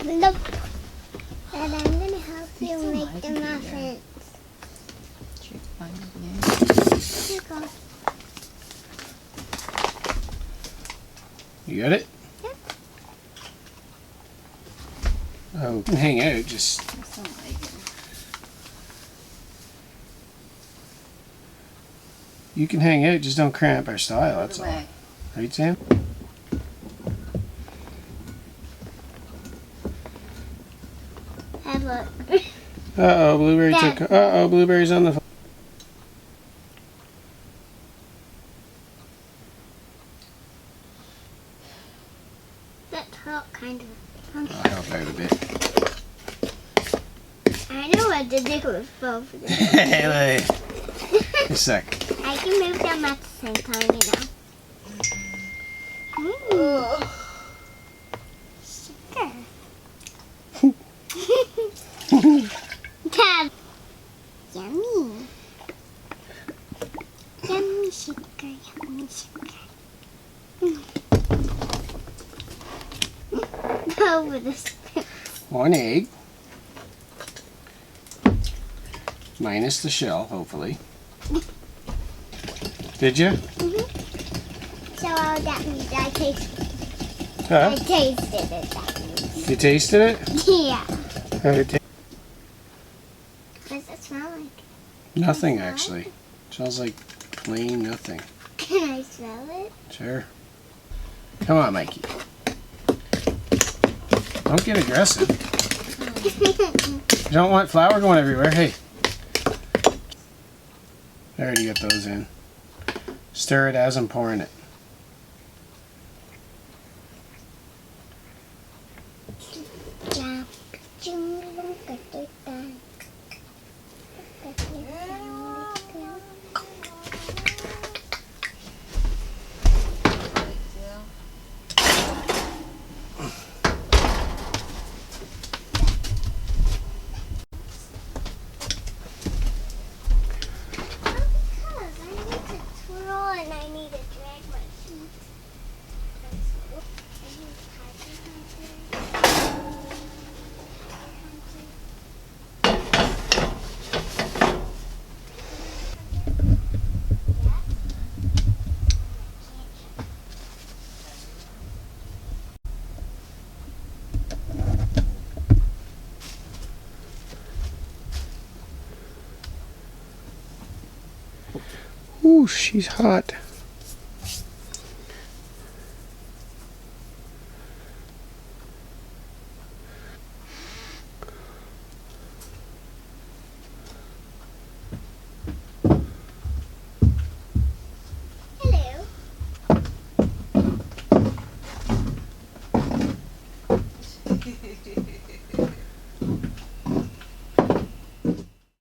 Look. And I'm going to help you make the muffins. Here you go. You got it? Yep. Oh, you can hang out, just... You can hang out, just don't cramp our style, that's all. Right, Sam? Have a... Uh-oh, Blueberry Dad. took... Uh-oh, Blueberry's on the phone. That help kind of... I'll help out a bit. I know what to do with both of them. Hey, wait. A sec. I can move them at the same time, you know. Sugar. Dad. Yummy. Yummy sugar, yummy sugar. Over the spoon. One egg. Minus the shell, hopefully. Did you? So that means I tasted it. Huh? I tasted it, that means. You tasted it? Yeah. How did it taste? What does it smell like? Nothing, actually. Smells like plain nothing. Can I smell it? Sure. Come on, Mikey. Don't get aggressive. You don't want flour going everywhere. Hey. I already got those in. Stir it as I'm pouring it. Ooh, she's hot.